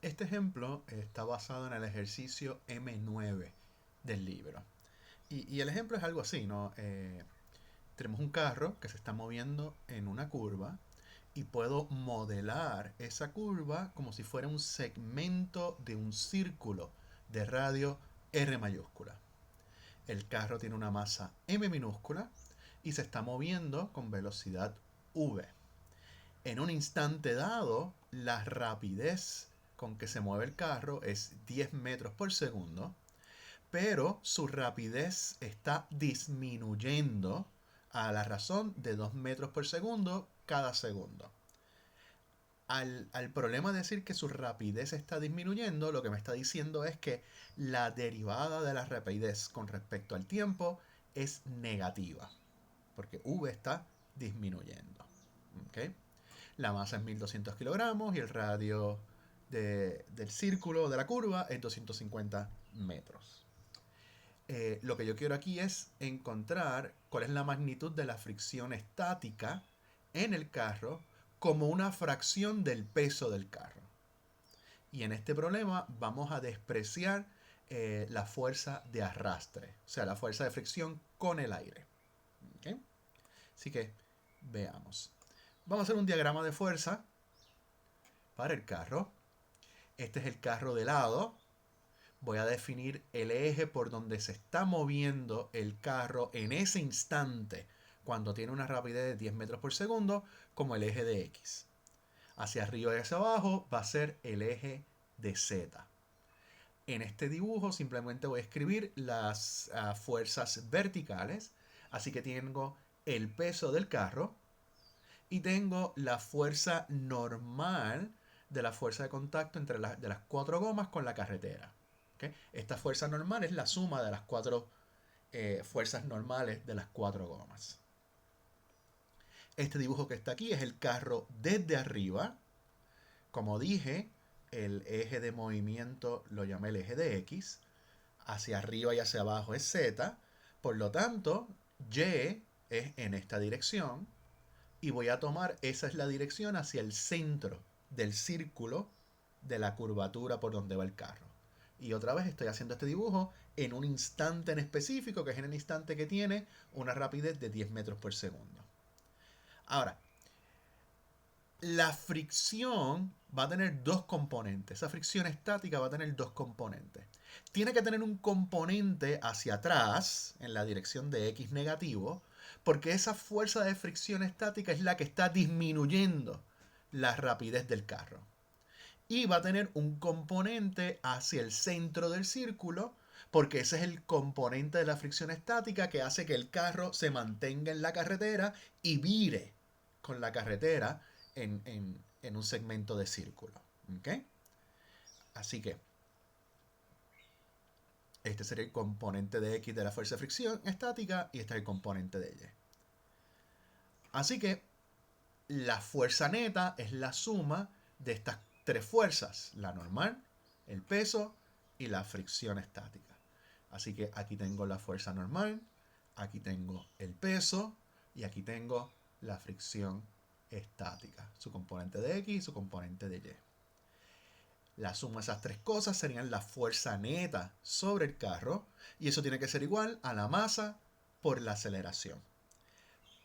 Este ejemplo está basado en el ejercicio M9 del libro. Y el ejemplo es algo así, ¿no? Tenemos un carro que se está moviendo en una curva y puedo modelar esa curva como si fuera un segmento de un círculo de radio R mayúscula. El carro tiene una masa M minúscula y se está moviendo con velocidad V. En un instante dado, la rapidez con que se mueve el carro es 10 metros por segundo, pero su rapidez está disminuyendo a la razón de 2 metros por segundo cada segundo. Al problema de decir que su rapidez está disminuyendo, lo que me está diciendo es que la derivada de la rapidez con respecto al tiempo es negativa, porque v está disminuyendo. ¿Okay? La masa es 1200 kilogramos y el radio del círculo de la curva es 250 metros. Lo que yo quiero aquí es encontrar cuál es la magnitud de la fricción estática en el carro como una fracción del peso del carro. Y en este problema vamos a despreciar la fuerza de arrastre, o sea, la fuerza de fricción con el aire. ¿Okay? Así que veamos. Vamos a hacer un diagrama de fuerza para el carro. Este es el carro de lado. Voy a definir el eje por donde se está moviendo el carro en ese instante, cuando tiene una rapidez de 10 metros por segundo, como el eje de X. Hacia arriba y hacia abajo va a ser el eje de Z. En este dibujo simplemente voy a escribir las fuerzas verticales. Así que tengo el peso del carro y tengo la fuerza normal de la fuerza de contacto entre de las cuatro gomas con la carretera. ¿Okay? Esta fuerza normal es la suma de las cuatro fuerzas normales de las cuatro gomas. Este dibujo que está aquí es el carro desde arriba. Como dije, el eje de movimiento lo llamé el eje de X. Hacia arriba y hacia abajo es Z. Por lo tanto, Y es en esta dirección. Y voy a tomar, esa es la dirección hacia el centro del círculo de la curvatura por donde va el carro. Y otra vez estoy haciendo este dibujo en un instante en específico, que es en el instante que tiene una rapidez de 10 metros por segundo. Ahora, la fricción va a tener dos componentes. Esa fricción estática va a tener dos componentes. Tiene que tener un componente hacia atrás, en la dirección de X negativo, porque esa fuerza de fricción estática es la que está disminuyendo la rapidez del carro. Y va a tener un componente hacia el centro del círculo, porque ese es el componente de la fricción estática que hace que el carro se mantenga en la carretera y vire con la carretera en un segmento de círculo. ¿Okay? Así que este sería el componente de X de la fuerza de fricción estática y este es el componente de Y. Así que la fuerza neta es la suma de estas tres fuerzas, la normal, el peso y la fricción estática. Así que aquí tengo la fuerza normal, aquí tengo el peso y aquí tengo la fricción estática, su componente de X y su componente de Y. La suma de esas tres cosas serían la fuerza neta sobre el carro y eso tiene que ser igual a la masa por la aceleración.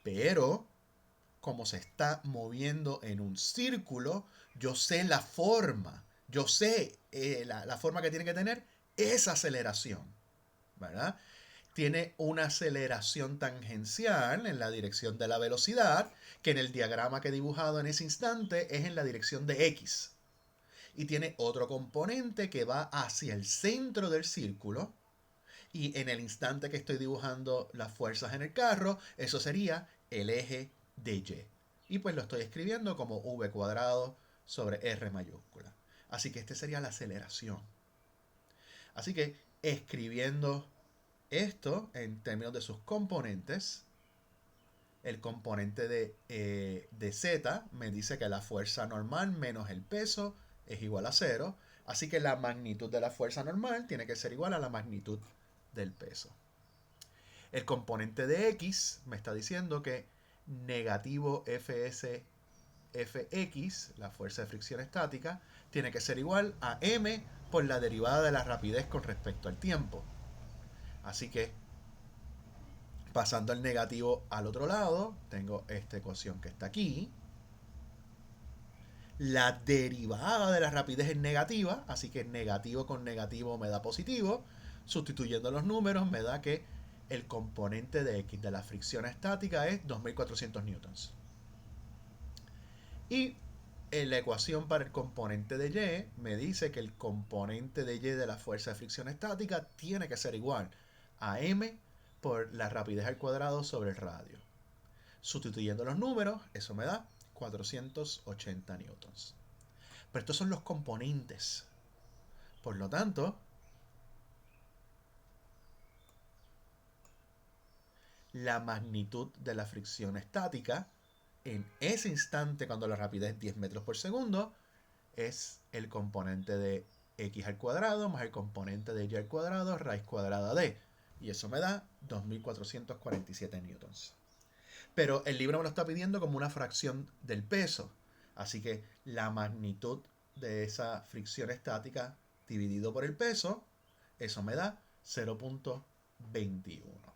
Pero como se está moviendo en un círculo, yo sé la forma, yo sé la forma que tiene que tener esa aceleración, ¿verdad? Tiene una aceleración tangencial en la dirección de la velocidad, que en el diagrama que he dibujado en ese instante es en la dirección de X. Y tiene otro componente que va hacia el centro del círculo, y en el instante que estoy dibujando las fuerzas en el carro, eso sería el eje de Y. Y pues lo estoy escribiendo como V cuadrado sobre R mayúscula. Así que esta sería la aceleración. Así que escribiendo esto en términos de sus componentes, el componente de Z me dice que la fuerza normal menos el peso es igual a 0. Así que la magnitud de la fuerza normal tiene que ser igual a la magnitud del peso. El componente de X me está diciendo que negativo Fs Fx, la fuerza de fricción estática, tiene que ser igual a m por la derivada de la rapidez con respecto al tiempo. Así que, pasando el negativo al otro lado, tengo esta ecuación que está aquí. La derivada de la rapidez es negativa, así que negativo con negativo me da positivo. Sustituyendo los números me da que el componente de X de la fricción estática es 2400 newtons. Y en la ecuación para el componente de Y me dice que el componente de Y de la fuerza de fricción estática tiene que ser igual a m por la rapidez al cuadrado sobre el radio. Sustituyendo los números, eso me da 480 newtons. Pero estos son los componentes. Por lo tanto, la magnitud de la fricción estática en ese instante, cuando la rapidez es 10 metros por segundo, es el componente de x al cuadrado más el componente de y al cuadrado raíz cuadrada de. Y eso me da 2447 newtons. Pero el libro me lo está pidiendo como una fracción del peso. Así que la magnitud de esa fricción estática dividido por el peso, eso me da 0.21.